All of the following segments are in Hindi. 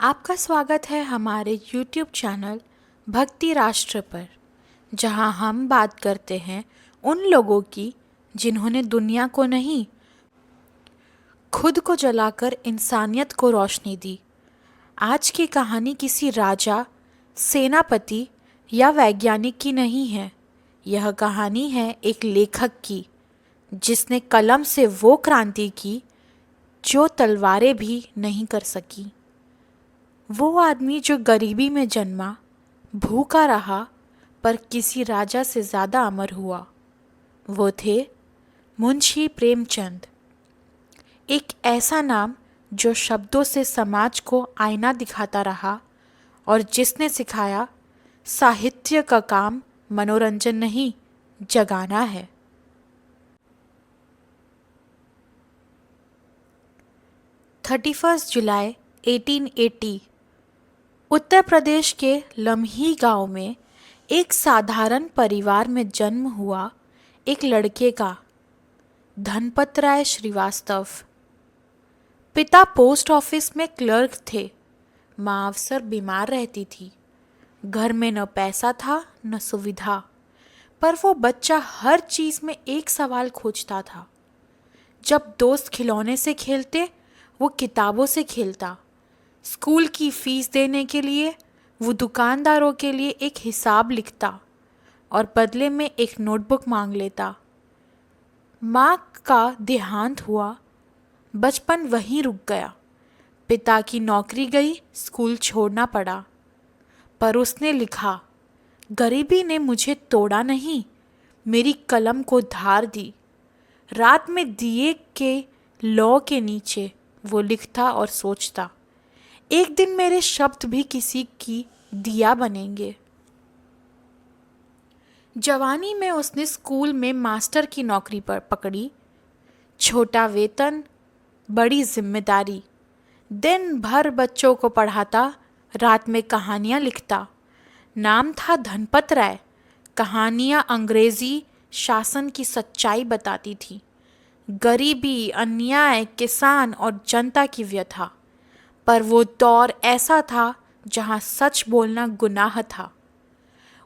आपका स्वागत है हमारे YouTube चैनल भक्ति राष्ट्र पर, जहां हम बात करते हैं उन लोगों की जिन्होंने दुनिया को नहीं, खुद को जलाकर इंसानियत को रोशनी दी। आज की कहानी किसी राजा, सेनापति या वैज्ञानिक की नहीं है। यह कहानी है एक लेखक की, जिसने कलम से वो क्रांति की जो तलवारें भी नहीं कर सकी। वो आदमी जो गरीबी में जन्मा, भूखा रहा, पर किसी राजा से ज़्यादा अमर हुआ। वो थे मुंशी प्रेमचंद। एक ऐसा नाम जो शब्दों से समाज को आईना दिखाता रहा और जिसने सिखाया साहित्य का काम मनोरंजन नहीं, जगाना है। जुलाई 1880 उत्तर प्रदेश के लम्ही गांव में एक साधारण परिवार में जन्म हुआ एक लड़के का, धनपत राय श्रीवास्तव। पिता पोस्ट ऑफिस में क्लर्क थे, माँ अक्सर बीमार रहती थी। घर में न पैसा था न सुविधा, पर वो बच्चा हर चीज़ में एक सवाल खोजता था। जब दोस्त खिलौने से खेलते, वो किताबों से खेलता। स्कूल की फीस देने के लिए वो दुकानदारों के लिए एक हिसाब लिखता और बदले में एक नोटबुक मांग लेता। माँ का देहांत हुआ, बचपन वहीं रुक गया। पिता की नौकरी गई, स्कूल छोड़ना पड़ा। पर उसने लिखा, गरीबी ने मुझे तोड़ा नहीं, मेरी कलम को धार दी। रात में दिए के लौ के नीचे वो लिखता और सोचता, एक दिन मेरे शब्द भी किसी की दिया बनेंगे। जवानी में उसने स्कूल में मास्टर की नौकरी पर पकड़ी। छोटा वेतन, बड़ी जिम्मेदारी। दिन भर बच्चों को पढ़ाता, रात में कहानियाँ लिखता। नाम था धनपत राय। कहानियाँ अंग्रेजी शासन की सच्चाई बताती थी, गरीबी, अन्याय, किसान और जनता की व्यथा। पर वो दौर ऐसा था जहां सच बोलना गुनाह था।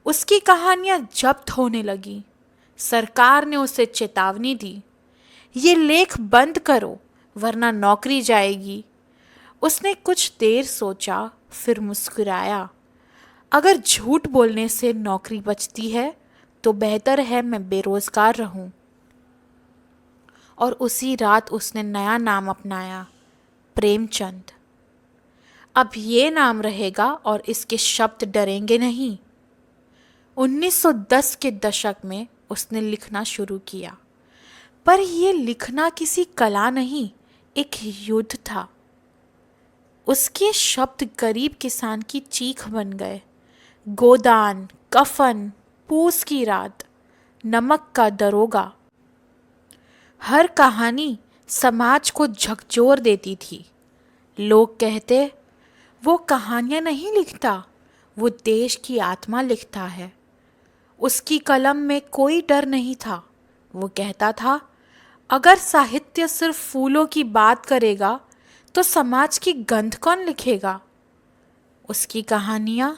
उसकी कहानियां जब्त होने लगी। सरकार ने उसे चेतावनी दी, ये लेख बंद करो वरना नौकरी जाएगी। उसने कुछ देर सोचा, फिर मुस्कुराया। अगर झूठ बोलने से नौकरी बचती है तो बेहतर है मैं बेरोजगार रहूं। और उसी रात उसने नया नाम अपनाया, प्रेमचंद। अब ये नाम रहेगा और इसके शब्द डरेंगे नहीं। 1910 के दशक में उसने लिखना शुरू किया, पर यह लिखना किसी कला नहीं, एक युद्ध था। उसके शब्द गरीब किसान की चीख बन गए। गोदान, कफन, पूस की रात, नमक का दरोगा। हर कहानी समाज को झकझोर देती थी। लोग कहते, वो कहानियाँ नहीं लिखता, वो देश की आत्मा लिखता है। उसकी कलम में कोई डर नहीं था। वो कहता था, अगर साहित्य सिर्फ फूलों की बात करेगा तो समाज की गंध कौन लिखेगा। उसकी कहानियाँ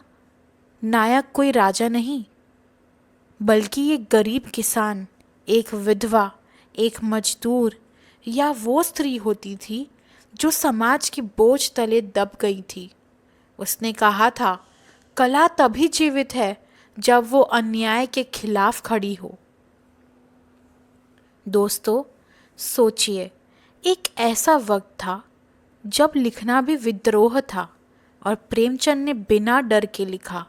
नायक कोई राजा नहीं, बल्कि एक गरीब किसान, एक विधवा, एक मजदूर या वो स्त्री होती थी जो समाज की बोझ तले दब गई थी। उसने कहा था, कला तभी जीवित है जब वो अन्याय के खिलाफ खड़ी हो। दोस्तों, सोचिए, एक ऐसा वक्त था जब लिखना भी विद्रोह था और प्रेमचंद ने बिना डर के लिखा।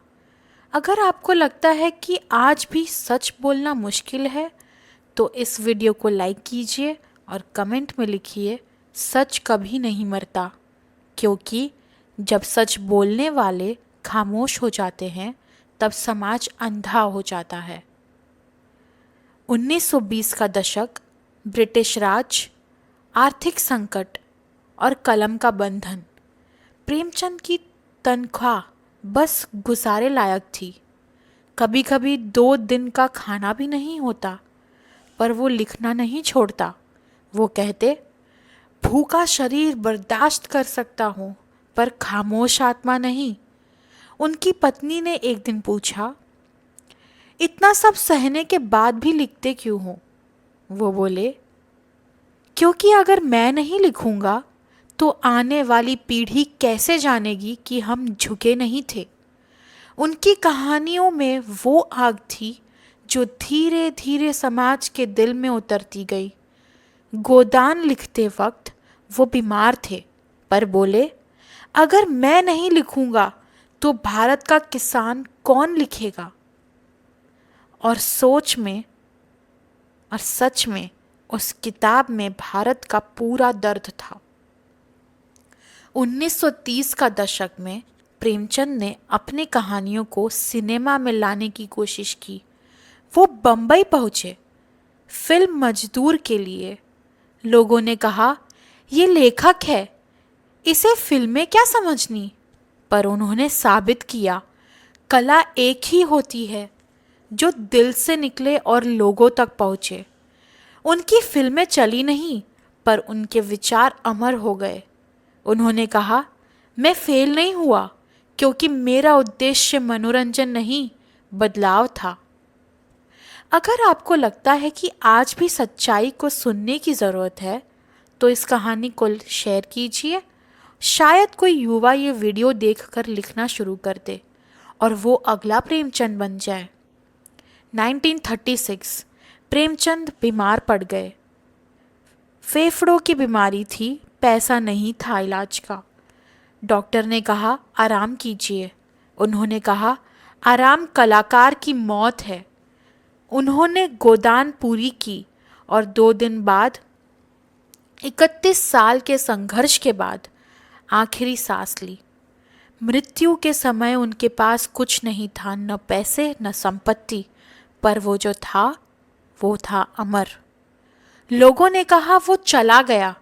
अगर आपको लगता है कि आज भी सच बोलना मुश्किल है, तो इस वीडियो को लाइक कीजिए और कमेंट में लिखिए, सच कभी नहीं मरता। क्योंकि जब सच बोलने वाले खामोश हो जाते हैं, तब समाज अंधा हो जाता है। 1920 का दशक, ब्रिटिश राज, आर्थिक संकट और कलम का बंधन। प्रेमचंद की तनख्वाह बस गुजारे लायक थी। कभी कभी 2 दिन का खाना भी नहीं होता, पर वो लिखना नहीं छोड़ता। वो कहते, भूखा शरीर बर्दाश्त कर सकता हूँ, पर खामोश आत्मा नहीं। उनकी पत्नी ने एक दिन पूछा, इतना सब सहने के बाद भी लिखते क्यों हो? वो बोले, क्योंकि अगर मैं नहीं लिखूंगा तो आने वाली पीढ़ी कैसे जानेगी कि हम झुके नहीं थे। उनकी कहानियों में वो आग थी जो धीरे धीरे समाज के दिल में उतरती गई। गोदान लिखते वक्त वो बीमार थे, पर बोले, अगर मैं नहीं लिखूंगा तो भारत का किसान कौन लिखेगा? और सच में उस किताब में भारत का पूरा दर्द था। 1930 का दशक में प्रेमचंद ने अपनी कहानियों को सिनेमा में लाने की कोशिश की। वो बम्बई पहुंचे फिल्म मजदूर के लिए। लोगों ने कहा, ये लेखक है, इसे फिल्में क्या समझनी। पर उन्होंने साबित किया, कला एक ही होती है जो दिल से निकले और लोगों तक पहुंचे। उनकी फिल्में चली नहीं, पर उनके विचार अमर हो गए। उन्होंने कहा, मैं फेल नहीं हुआ क्योंकि मेरा उद्देश्य मनोरंजन नहीं, बदलाव था। अगर आपको लगता है कि आज भी सच्चाई को सुनने की ज़रूरत है, तो इस कहानी को शेयर कीजिए। शायद कोई युवा ये वीडियो देखकर लिखना शुरू कर दे और वो अगला प्रेमचंद बन जाए। 1936 प्रेमचंद बीमार पड़ गए। फेफड़ों की बीमारी थी, पैसा नहीं था इलाज का। डॉक्टर ने कहा, आराम कीजिए। उन्होंने कहा, आराम कलाकार की मौत है। उन्होंने गोदान पूरी की और 2 दिन बाद 31 साल के संघर्ष के बाद आखिरी सांस ली। मृत्यु के समय उनके पास कुछ नहीं था, न पैसे न संपत्ति, पर वो जो था वो था अमर। लोगों ने कहा वो चला गया,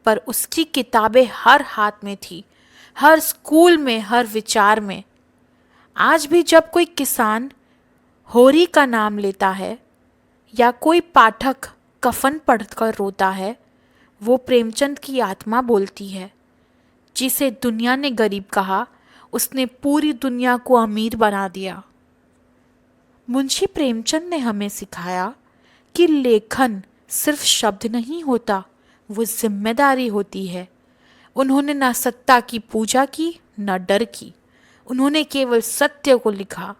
पर उसकी किताबें हर हाथ में थी, हर स्कूल में, हर विचार में। आज भी जब कोई किसान होरी का नाम लेता है या कोई पाठक कफन पढ़कर रोता है, वो प्रेमचंद की आत्मा बोलती है। जिसे दुनिया ने गरीब कहा, उसने पूरी दुनिया को अमीर बना दिया। मुंशी प्रेमचंद ने हमें सिखाया कि लेखन सिर्फ शब्द नहीं होता, वो जिम्मेदारी होती है। उन्होंने न सत्ता की पूजा की न डर की, उन्होंने केवल सत्य को लिखा।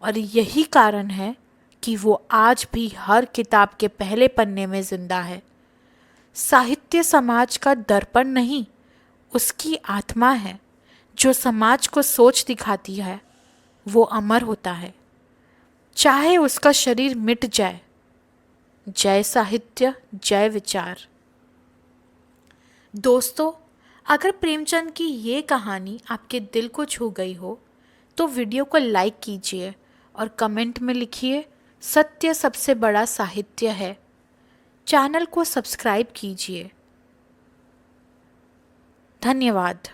और यही कारण है कि वो आज भी हर किताब के पहले पन्ने में जिंदा है। साहित्य समाज का दर्पण नहीं, उसकी आत्मा है। जो समाज को सोच दिखाती है वो अमर होता है, चाहे उसका शरीर मिट जाए। जय साहित्य, जय विचार। दोस्तों, अगर प्रेमचंद की ये कहानी आपके दिल को छू गई हो तो वीडियो को लाइक कीजिए और कमेंट में लिखिए, सत्य सबसे बड़ा साहित्य है। चैनल को सब्सक्राइब कीजिए। धन्यवाद।